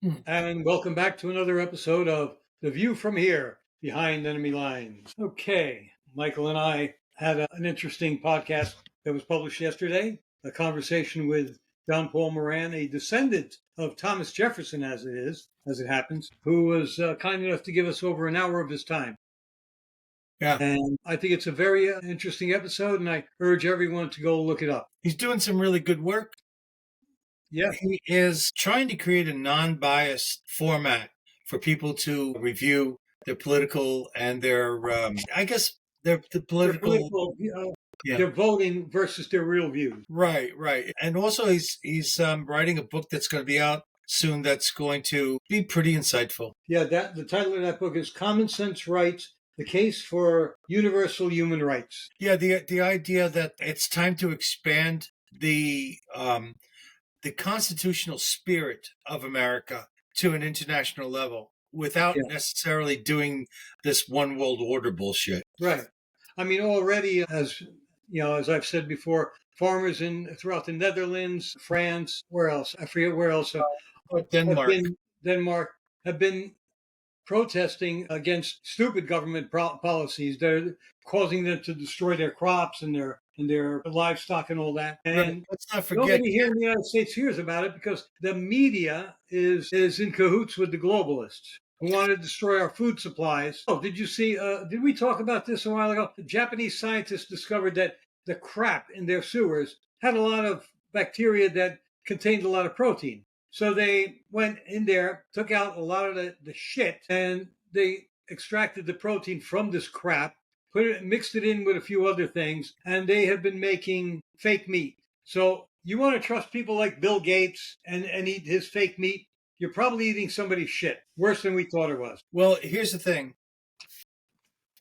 Hmm. And welcome back to another episode of The View from Here, Behind Enemy Lines. Okay, Michael and I had an interesting podcast that was published yesterday, a conversation with John Paul Moran, a descendant of Thomas Jefferson, as it happens, who was kind enough to give us over an hour of his time. Yeah, And I think it's a very interesting episode, and I urge everyone to go look it up. he's doing some really good work. Yeah, He is trying to create a non-biased format for people to review their political and I guess, the their political. political, Yeah, their voting versus their real views. right. And also, he's writing a book that's going to be out soon. That's going to be pretty insightful. Yeah, that the title of that book is Common Sense Rights: The Case for Universal Human Rights. Yeah, the idea that it's time to expand the constitutional spirit of America to an international level without Yeah, necessarily doing this one world order bullshit. right. I mean, already, as I've said before, farmers in throughout the Netherlands, France, where else? I forget where else. But Have Denmark, been Denmark have been protesting against stupid government policies that are causing them to destroy their crops and their livestock and all that. right? And Let's not forget. nobody here in the United States hears about it because the media is in cahoots with the globalists who want to destroy our food supplies. Oh, did you see? Did we talk about this a while ago? The Japanese scientists discovered that the crap in their sewers had a lot of bacteria that contained a lot of protein. So they went in there, took out a lot of the shit, and they extracted the protein from this crap, mixed it in with a few other things, and they have been making fake meat. So you want to trust people like Bill Gates and eat his fake meat? You're probably eating somebody's shit, worse than we thought it was. Well, here's the thing,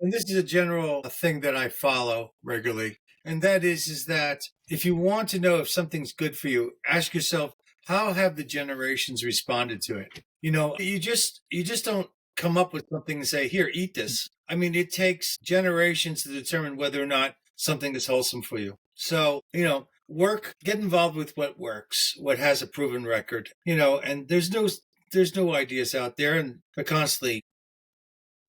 and this is a general thing that I follow regularly, and that is that if you want to know if something's good for you, ask yourself, how have the generations responded to it? You just don't come up with something and say, here, eat this. I mean, it takes generations to determine whether or not something is wholesome for you. So, get involved with what works, what has a proven record, and there's no ideas out there, and they're constantly.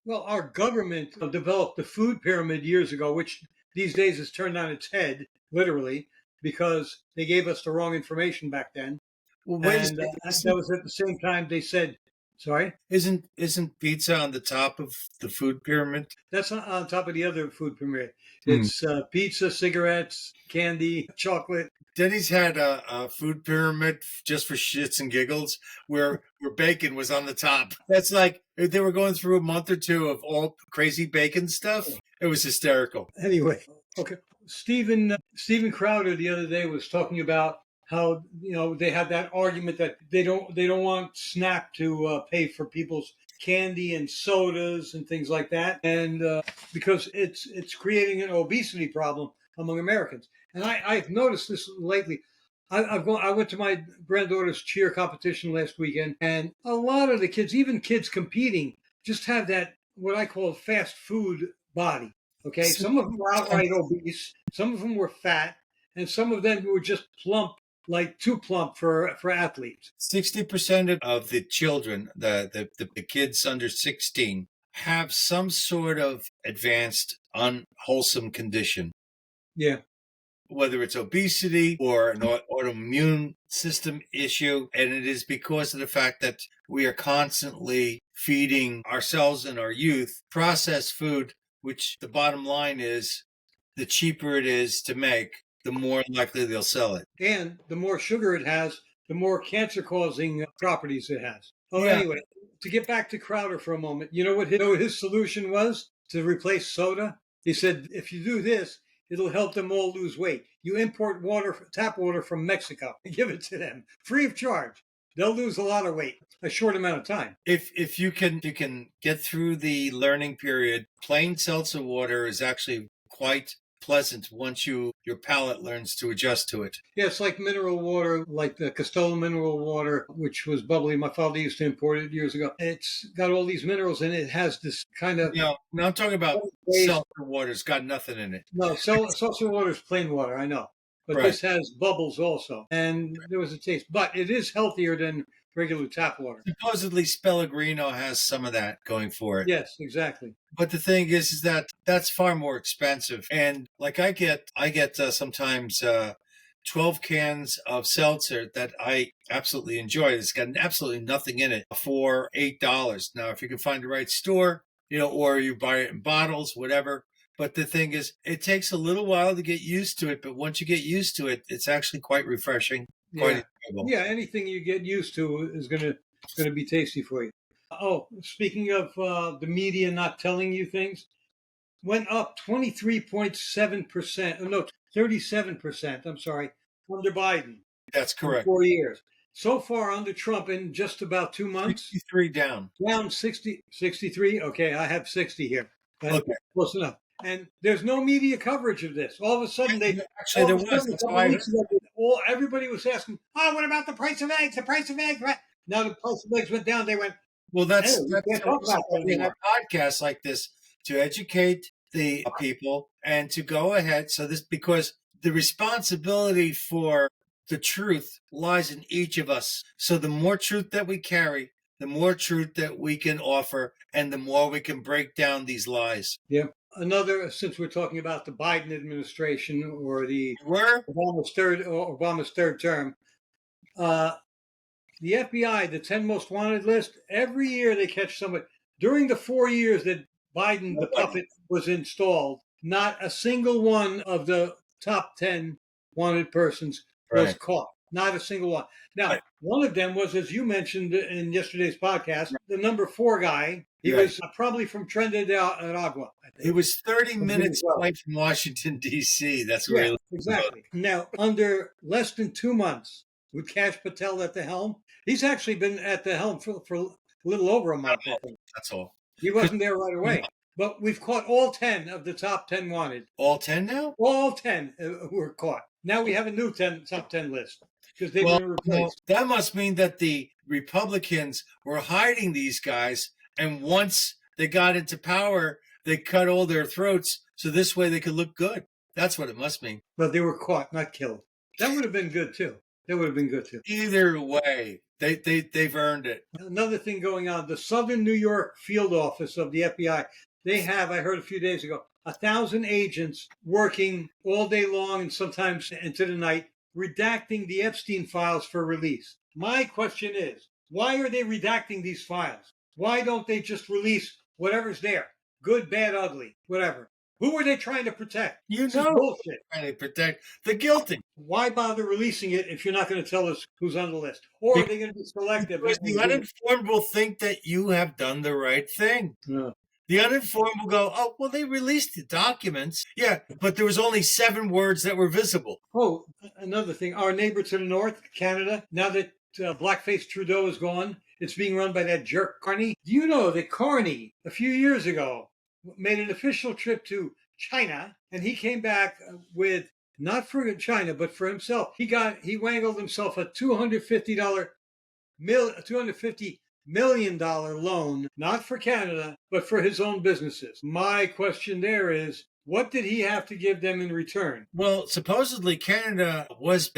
Well, our government developed the food pyramid years ago, which these days has turned on its head, literally, because they gave us the wrong information back then. Well, wait a And second. that was at the same time they said, sorry, Isn't pizza on the top of the food pyramid? that's not on top of the other food pyramid. Hmm. It's pizza, cigarettes, candy, chocolate. Denny's had a food pyramid just for shits and giggles, where bacon was on the top. That's like they were going through a month or two of all crazy bacon stuff. It was hysterical. Anyway, okay. Stephen Crowder the other day was talking about how they had that argument that they don't want SNAP to pay for people's candy and sodas and things like that, and because it's creating an obesity problem among Americans. And I've noticed this lately. I went to my granddaughter's cheer competition last weekend, and a lot of the kids, even kids competing, just have that what I call fast food body. Okay, some of them were outright obese, some of them were fat, and some of them were just plump, like too plump for athletes. 60% of the children, the kids under 16, have some sort of advanced unwholesome condition, Yeah, whether it's obesity or an autoimmune system issue. And it is because of the fact that we are constantly feeding ourselves and our youth processed food, which the bottom line is the cheaper it is to make, the more likely they'll sell it. and the more sugar it has, the more cancer-causing properties it has. Oh, Yeah. anyway, to get back to Crowder for a moment, you know what his solution was to replace soda? He said, if you do this, it'll help them all lose weight. You import tap water from Mexico, give it to them free of charge. They'll lose a lot of weight a short amount of time. If you can get through the learning period, plain seltzer water is actually quite pleasant once your palate learns to adjust to it. Yeah, it's like mineral water, like the Castello mineral water, which was bubbly. My father used to import it years ago. It's got all these minerals in it. It has this kind of Now I'm talking about seltzer water. It's got nothing in it. no seltzer water is plain water. I know, but Right. this has bubbles also, and there was a taste. But it is healthier than regular tap water. Supposedly, Pellegrino has some of that going for it. Yes, exactly. But the thing is that that's far more expensive. And like I get sometimes 12 cans of seltzer that I absolutely enjoy. It's got absolutely nothing in it for $8. Now, if you can find the right store, or you buy it in bottles, whatever. But the thing is, it takes a little while to get used to it. But once you get used to it, it's actually quite refreshing, quite enjoyable. Yeah, anything you get used to is gonna be tasty for you. Oh, speaking of the media not telling you things, went up 23.7%. No, 37%. I'm sorry, under Biden. That's In correct. 4 years. So far under Trump in just about 2 months, 63 down. down 63. Okay, I have 60 here. That's Okay. close enough. And there's no media coverage of this. All of a sudden, Actually, there was. That's why everybody was asking, "Oh, what about the price of eggs? The price of eggs?" Right? Now the price of eggs went down. They went, well, that's "Hey, we can't talk about that we have anymore." podcasts like this to educate the people and to go ahead. So this, because the responsibility for the truth lies in each of us. So the more truth that we carry, the more truth that we can offer, and the more we can break down these lies. Yeah. Another, since we're talking about the Biden administration or the Where? Obama's third term, the FBI, the 10 most wanted list, every year they catch somebody. During the 4 years that Biden, the puppet, was installed, not a single one of the top 10 wanted persons was caught. Not a single one. Now, one of them was, as you mentioned in yesterday's podcast, the number 4 guy. He was probably from Trinidad and Agua. He was 30 minutes away from Washington, D.C. That's where he lived. Exactly. Now, under less than 2 months, with Kash Patel at the helm, he's actually been at the helm for a little over a month, I think. That's all. He wasn't there right away. But we've caught all 10 of the top 10 wanted. All 10 now? All 10 were caught. Now we have a new top 10 list because they've been replaced. That must mean that the Republicans were hiding these guys, and once they got into power, they cut all their throats so this way they could look good. That's what it must mean. But they were caught, not killed. That would have been good too. Either way, they've earned it. Another thing going on, the Southern New York field office of the FBI, they have, I heard a few days ago, 1,000 agents working all day long and sometimes into the night, redacting the Epstein files for release. My question is, why are they redacting these files? Why don't they just release whatever's there? Good, bad, ugly, whatever. Who are they trying to protect? This is bullshit. Trying to protect the guilty. Why bother releasing it if you're not going to tell us who's on the list? Or are they going to be selective? Because the uninformed will think that you have done the right thing. Yeah. The uninformed will go, oh, well, they released the documents. Yeah, but there was only 7 words that were visible. Oh, another thing. Our neighbor to the north, Canada, now that blackface Trudeau is gone, it's being run by that jerk Carney. Do you know that Carney, a few years ago, made an official trip to China, and he came back with, not for China, but for himself. He wangled himself a $250 million loan, not for Canada, but for his own businesses. My question there is, what did he have to give them in return? Well, supposedly Canada was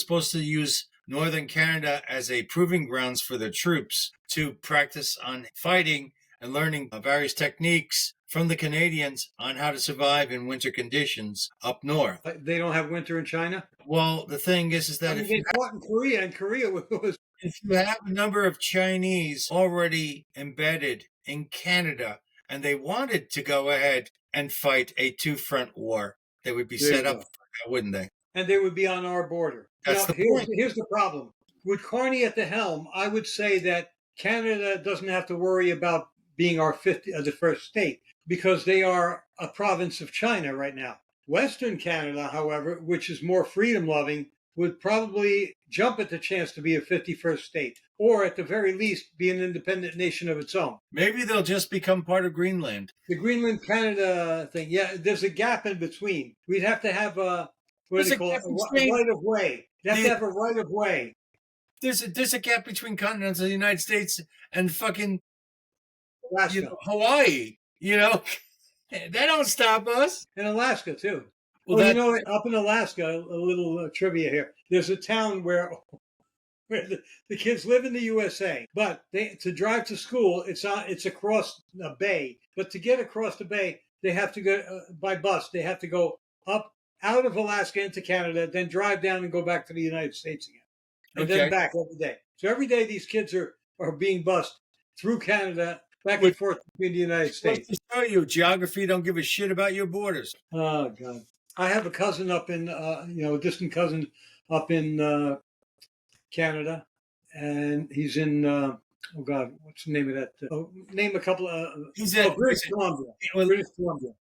supposed to use Northern Canada as a proving grounds for their troops to practice on fighting and learning various techniques from the Canadians on how to survive in winter conditions up north. They don't have winter in China? Well, the thing is that if they fought in Korea, and Korea was... If you have a number of Chinese already embedded in Canada and they wanted to go ahead and fight a 2-front war, they would be set up for that, wouldn't they? And they would be on our border. That's now, here's the problem. With Carney at the helm, I would say that Canada doesn't have to worry about being the first state because they are a province of China right now. Western Canada, however, which is more freedom-loving, would probably jump at the chance to be a 51st state, or at the very least, be an independent nation of its own. Maybe they'll just become part of Greenland. The Greenland-Canada thing, yeah, there's a gap in between. We'd have to have a right of way. You'd have to have a right of way. There's a gap between continents of the United States and fucking Hawaii. They don't stop us. And Alaska too. Well, up in Alaska, a little trivia here. There's a town where where the kids live in the USA, but to drive to school, it's across a bay. But to get across the bay, they have to go by bus. They have to go up out of Alaska into Canada, then drive down and go back to the United States again, and then Okay. back every day. So every day these kids are being bused through Canada, back and Which- forth between the United What's States. to show you? Geography don't give a shit about your borders. Oh God! I have a cousin up in, a distant cousin up in Canada, and he's in. Oh God, what's the name of that? Name a couple. He's at British Columbia. well, British Columbia.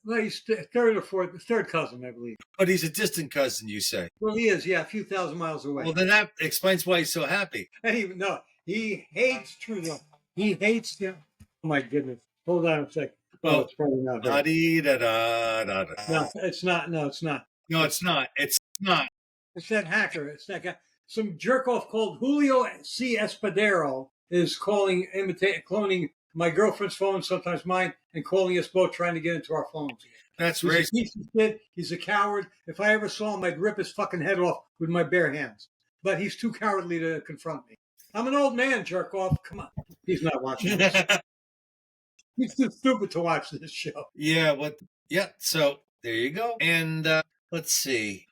Well, he's third or fourth, third cousin, I believe. but he's a distant cousin, you say. Well, he is, yeah, a few thousand miles away. Well, then that explains why he's so happy. And he hates Trudeau. He hates him. Oh my goodness! Hold on a second. Oh. Oh, it's probably not. Right. Da-dee-da-da-da-da. No, it's not. No, it's not. No, it's not. It's not. It's that hacker. It's that guy. Some jerk off called Julio C. Espadero is cloning my girlfriend's phone, sometimes mine, and calling us both trying to get into our phones. That's He's a racist. piece of shit. He's a coward. If I ever saw him, I'd rip his fucking head off with my bare hands. But he's too cowardly to confront me. I'm an old man, jerk off. Come on. He's not watching this. He's too stupid to watch this show. Yeah, so there you go. And let's see.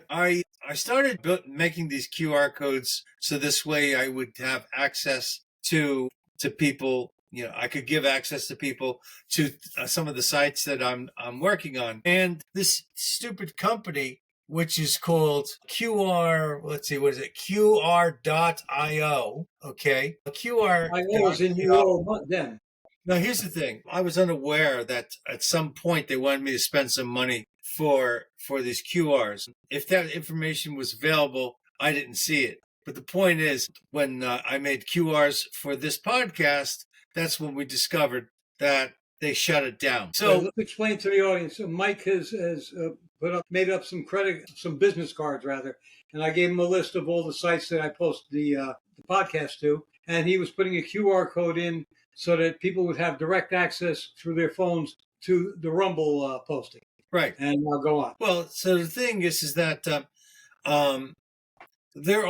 I started making these QR codes so this way I would have access to people. You know, I could give access to people to some of the sites that I'm working on. And this stupid company, which is called QR, let's see, what is it? QR.io. Okay. QR. I was in you all then. Now, here's the thing. I was unaware that at some point they wanted me to spend some money for these QRs. If that information was available, I didn't see it. But the point is, when I made QRs for this podcast, that's when we discovered that they shut it down. So let's explain to the audience. Mike has made up some business cards rather, and I gave him a list of all the sites that I post the podcast to, and he was putting a QR code in so that people would have direct access through their phones to the Rumble posting. right. And I'll go on. Well, so the thing is that there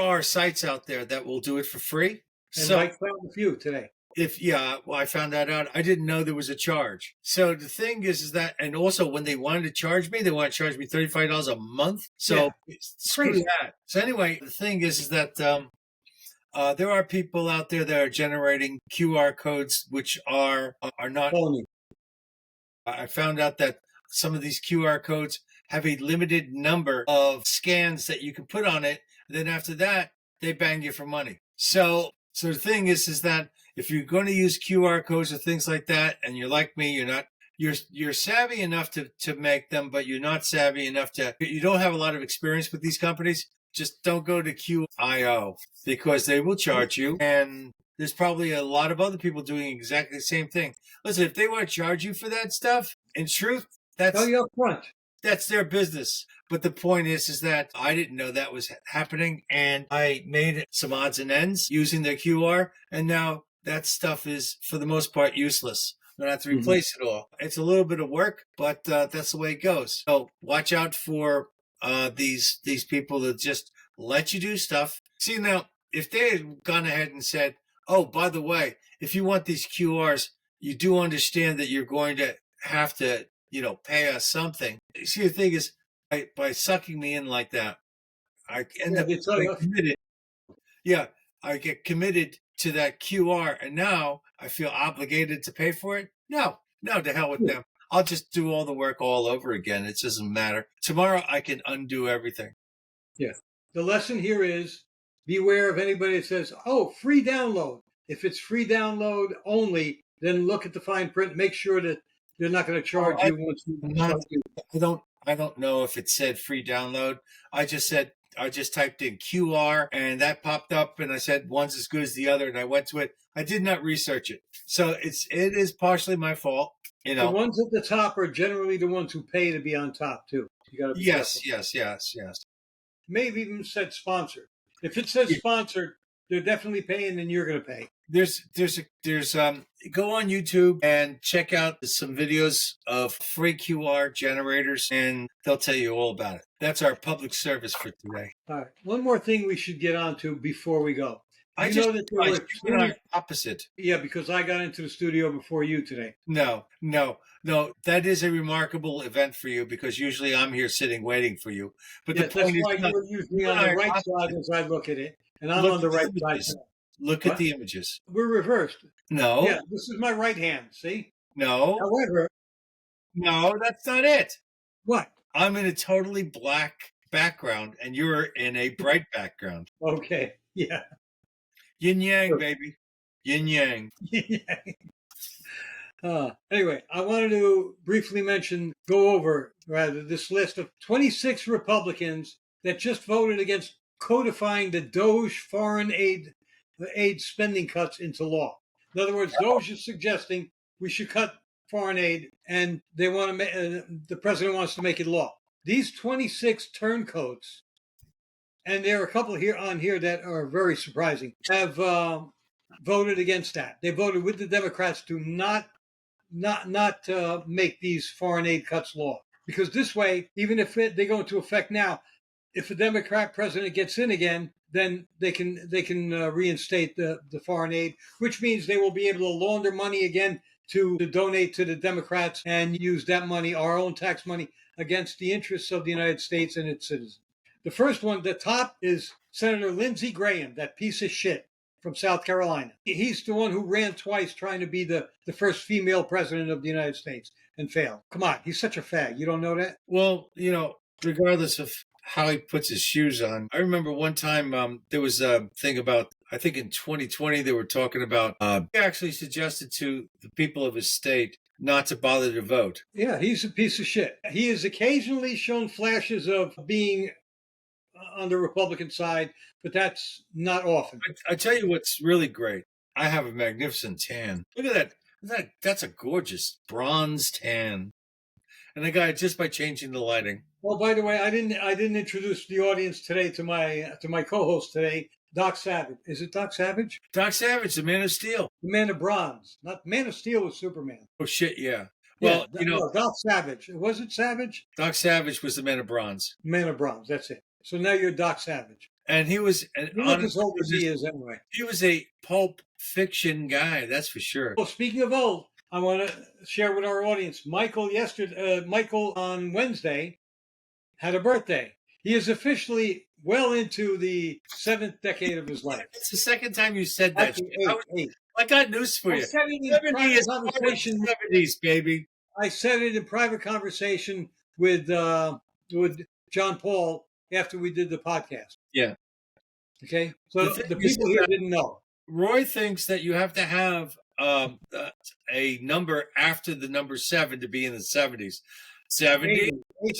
are sites out there that will do it for free. And So Mike found a few today. I found that out. I didn't know there was a charge. So the thing is that, and also when they wanted to charge me, they want to charge me $35 a month. So screw Crazy. that. So anyway, the thing is that there are people out there that are generating QR codes which are not. Phony. I found out that some of these QR codes have a limited number of scans that you can put on it. Then after that, they bang you for money. So the thing is that if you're going to use QR codes or things like that, and you're like me, you're savvy enough to make them, but you're not savvy enough you don't have a lot of experience with these companies. Just don't go to QIO because they will charge you. And there's probably a lot of other people doing exactly the same thing. Listen, if they want to charge you for that stuff, in truth, Tell you up front. that's their business. But the point is that I didn't know that was happening, and I made some odds and ends using their QR, and now that stuff is, for the most part, useless. I'm going to have to replace it all. It's a little bit of work, but that's the way it goes. So watch out for these people that just let you do stuff. See, now, if they had gone ahead and said, oh, by the way, if you want these QRs, you do understand that you're going to have to, pay us something. See, the thing is, by sucking me in like that, I end up getting committed. Yeah, I get committed to that QR, and now I feel obligated to pay for it. No, to hell with them. I'll just do all the work all over again. It doesn't matter. Tomorrow I can undo everything. Yeah. The lesson here is beware of anybody that says, oh, free download. If it's free download only, then look at the fine print. Make sure that they're not going to charge you once you. I don't know if it said free download. I just typed in QR and that popped up, and I said one's as good as the other, and I went to it. I did not research it. So it is partially my fault. The ones at the top are generally the ones who pay to be on top too. You got to be careful. Yes. Maybe even said sponsored. If it says sponsored, they're definitely paying, and you're going to pay. there's go on YouTube and check out some videos of free QR generators, and they'll tell you all about it. That's our public service for today. All right. One more thing we should get onto before we go. I You just know that there realized were you and I two. are opposite. Yeah, because I got into the studio before you today. No. That is a remarkable event for you because usually I'm here sitting waiting for you. But Yes, the that's point is, why no, you're usually you and on I the are right side opposite. as I look at it, and I'm Look on the at the right side. images. Look What? at the images. We're reversed. No, Yeah, this is my right hand. See? no, However, no, that's not it. what? I'm in a totally black background and you're in a bright background. Okay. Yeah. Yin yang, Sure. baby. Yin yang. Anyway, I wanted to briefly go over this list of 26 Republicans that just voted against codifying the DOGE foreign aid spending cuts into law. In other words, DOGE is suggesting we should cut foreign aid, and they want to. The president wants to make it law. These 26 turncoats, and there are a couple here that are very surprising, have voted against that. They voted with the Democrats to not make these foreign aid cuts law, because this way, even if they go into effect now, if a Democrat president gets in again, then they can reinstate the foreign aid, which means they will be able to launder money again to donate to the Democrats and use that money, our own tax money, against the interests of the United States and its citizens. The first one, the top, is Senator Lindsey Graham, that piece of shit from South Carolina. He's the one who ran twice trying to be the first female president of the United States and failed. Come on, he's such a fag. You don't know that? Well, regardless of how he puts his shoes on, I remember one time there was a thing about, I think in 2020, they were talking about, he actually suggested to the people of his state not to bother to vote. Yeah, he's a piece of shit. He has occasionally shown flashes of being on the Republican side, but that's not often. I tell you what's really great. I have a magnificent tan. Look at that. That's a gorgeous bronze tan. And I got it just by changing the lighting. Well, by the way, I didn't introduce the audience today to my co-host today, Doc Savage. Is it Doc Savage? Doc Savage, the Man of Steel. The Man of Bronze. Not Man of Steel was Superman. Oh shit, yeah. Yeah, Well, Doc Savage. Was it Savage? Doc Savage was the Man of Bronze. Man of Bronze. That's it. So now you're Doc Savage. And he was You look as old as he is anyway. He was a pulp fiction guy, that's for sure. Well, speaking of old, I want to share with our audience. Michael on Wednesday had a birthday. He is officially well into the 7th decade of his life. It's the second time you said that. Actually, eight. I got news for you. 70 is conversation. 70s, baby. I said it in private conversation with John Paul after we did the podcast. Yeah. Okay. So The the thing is people here that- didn't know. Roy thinks that you have to have a number after the number 7 to be in the 70s. 70?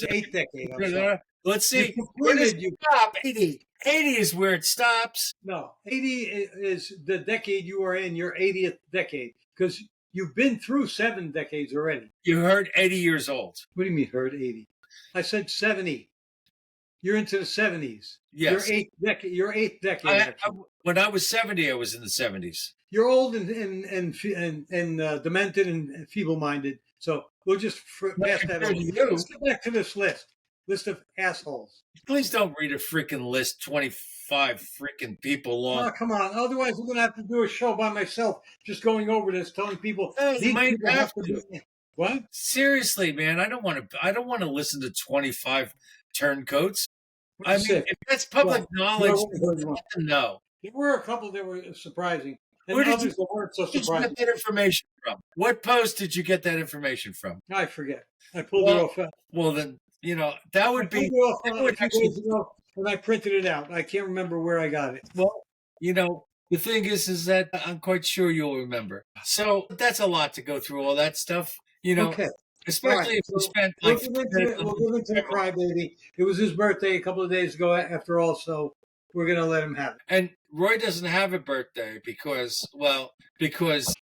Eighth decade. I'm sorry. Let's see. You Where does concluded it stop? 80. 80 is where it stops. No, 80 is the decade you are in, your 80th decade, because you've been through 7 decades already. You heard 80 years old. What do you mean, heard 80? I said 70. You're into the 70s. Yes. Your eighth decade. When I was 70, I was in the 70s. You're old and demented and feeble-minded. So we'll just pass that over. Let's get back to this list of assholes. Please don't read a freaking list 25 freaking people long. Oh, come on. Otherwise, we're going to have to do a show by myself, just going over this, telling people. You might people have to. What? Seriously, man, I don't want to listen to 25 turncoats. I mean, Sick. if that's public knowledge, no. There were a couple that were surprising, and Where did others that weren't so Where did you surprising. get that information from? What post did you get that information from? I forget. I pulled it off. Well, then, that would be. I pulled it off that a would few actually- days ago, and I printed it out. I can't remember where I got it. Well, the thing is that I'm quite sure you'll remember. So that's a lot to go through all that stuff, Okay. especially if you spent We'll like. give into the crybaby. It was his birthday a couple of days ago, after all, so we're going to let him have it. And Roy doesn't have a birthday because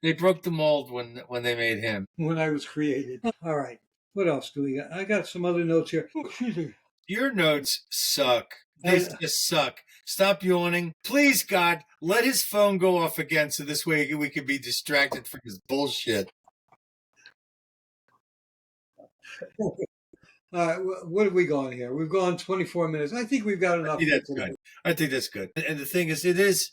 they broke the mold when they made him. When I was created. All right. What else do we got? I got some other notes here. Oh, excuse me. Your notes suck. They And just suck. Stop yawning. Please, God, let his phone go off again so this way we can be distracted from his bullshit. what have we gone here? We've gone 24 minutes. I think we've got I enough think for that's today. good. I think that's good. And the thing is, it is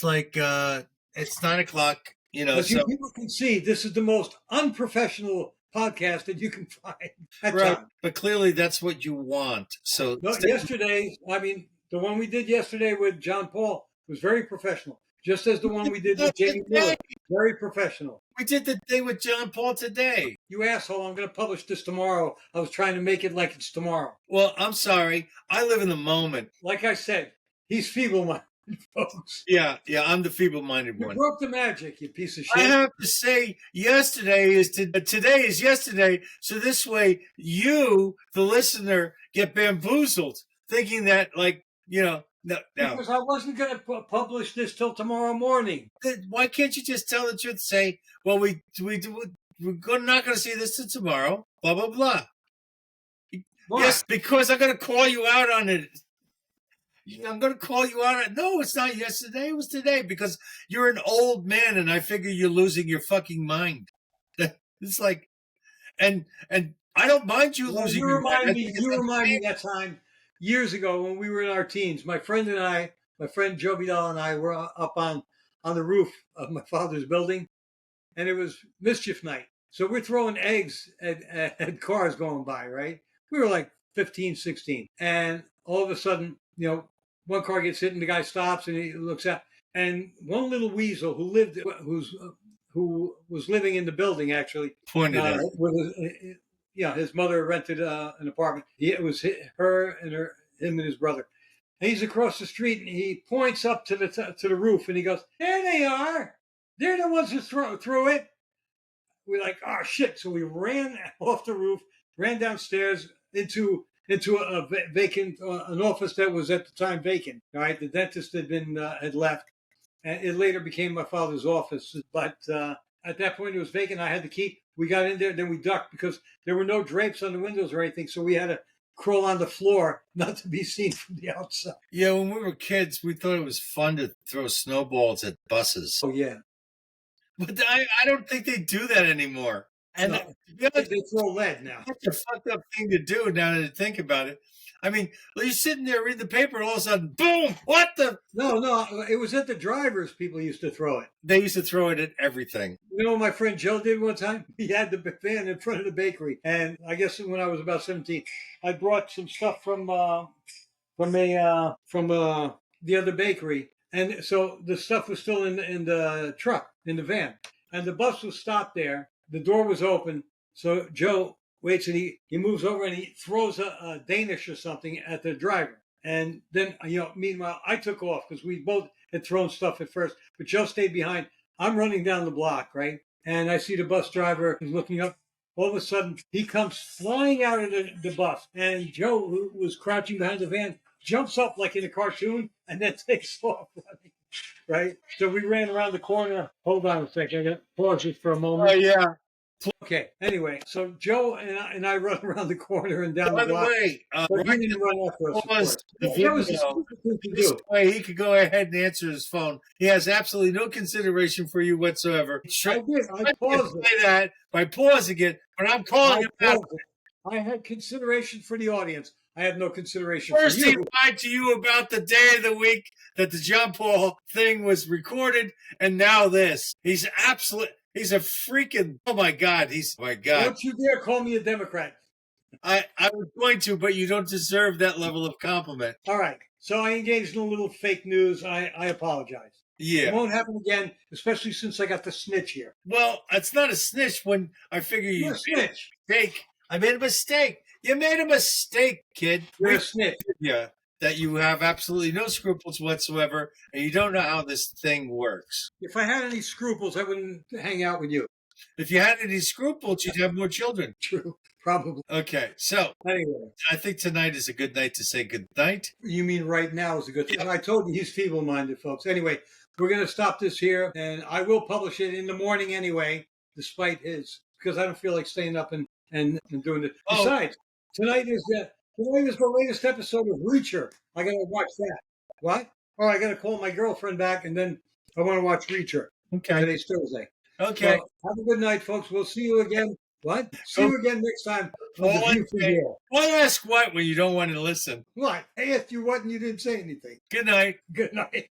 like it's 9:00. As you So people can see, this is the most unprofessional podcast that you can find at right. times. But clearly, that's what you want. So No, yesterday, I mean, the one we did yesterday with John Paul was very professional, just as the one we did with Jamie Miller, very professional. we did the thing with John Paul today. You asshole, I'm going to publish this tomorrow. I was trying to make it like it's tomorrow. Well, I'm sorry. I live in the moment. Like I said, he's feeble-minded, folks. Yeah, I'm the feeble-minded You one. broke the magic, you piece of I shit. have to say, today is yesterday. So this way, you, the listener, get bamboozled, thinking that, no. Because I wasn't going to publish this till tomorrow morning. Why can't you just tell the truth? Say, well, we're not going to see this till tomorrow. Blah blah blah. Why? Yes, because I'm going to call you out on it. I'm going to call you out on it. No, it's not yesterday. It was today because you're an old man, and I figure you're losing your fucking mind. It's like, and I don't mind you losing You your mind. remind me that time years ago when we were in our teens. My friend Joe Vidal and I were up on the roof of my father's building, and it was mischief night. So we're throwing eggs at cars going by, right? We were like 15, 16. And all of a sudden, one car gets hit and the guy stops and he looks out. And one little weasel who was living in the building actually Pointed out. His mother rented an apartment. It was her and him and his brother. And he's across the street and he points up to the roof and he goes, "There they are. They're the ones who threw it." We're like, "Oh shit!" So we ran off the roof, ran downstairs into a vacant an office that was at the time vacant. All right, the dentist had left, and it later became my father's office. But at that point, it was vacant. I had the key. We got in there, then we ducked because there were no drapes on the windows or anything, so we had to crawl on the floor, not to be seen from the outside. Yeah, when we were kids, we thought it was fun to throw snowballs at buses. Oh yeah, But I don't think they do that anymore. And no, they they throw lead now. That's a fucked up thing to do now that I think about it. I mean, you're sitting there reading the paper and all of a sudden, boom, what the? No, it was at the drivers people used to throw it. They used to throw it at everything. You know what my friend Joe did one time? He had the van in front of the bakery. And I guess when I was about 17, I brought some stuff from the other bakery. And so the stuff was still in the truck, in the van. And the bus was stopped there. The door was open. So Joe waits and he moves over and he throws a Danish or something at the driver. And then, meanwhile, I took off because we both had thrown stuff at first. But Joe stayed behind. I'm running down the block, right? And I see the bus driver is looking up. All of a sudden, he comes flying out of the bus. And Joe, who was crouching behind the van, jumps up like in a cartoon and then takes off running, right? So we ran around the corner. Hold on a second. I got to pause this for a moment. Oh, yeah. Okay. Anyway, so Joe and I run around the corner and down By the block. the way, But he didn't run after us, of course. the That was a video. stupid thing to This do. way he could go ahead and answer his phone. He has absolutely no consideration for you whatsoever. I did. I paused it. Say that by pausing it, but I'm calling him out. I had consideration for the audience. I had no consideration First, for he you. lied to you about the day of the week that the John Paul thing was recorded, and now this. He's a freaking, oh my God. Don't you dare call me a Democrat. I was going to, but you don't deserve that level of compliment. All right. So I engaged in a little fake news. I apologize. It Yeah. won't happen again, especially since I got the snitch here. Well, it's not a snitch when I figure you You're a made a snitch. mistake. I made a mistake. You made a mistake, kid. You're a snitch. Yeah. That you have absolutely no scruples whatsoever, and you don't know how this thing works. If I had any scruples, I wouldn't hang out with you. If you had any scruples, you'd have more children. True. Probably. Okay, so Anyway, I think tonight is a good night to say good night. you mean right now is a good thing. I told you he's feeble-minded, folks. Anyway, we're going to stop this here, and I will publish it in the morning anyway, despite his, because I don't feel like staying up and doing it. Oh. Besides, tonight is Today was the latest episode of Reacher. I got to watch that. What? Oh, I got to call my girlfriend back, and then I want to watch Reacher. Okay. Today's Thursday. Okay. Well, have a good night, folks. We'll see you again. What? See you again next time on Oh, The View from here. Why ask what when you don't want to listen? What? I asked you what, and you didn't say anything. Good night. Good night.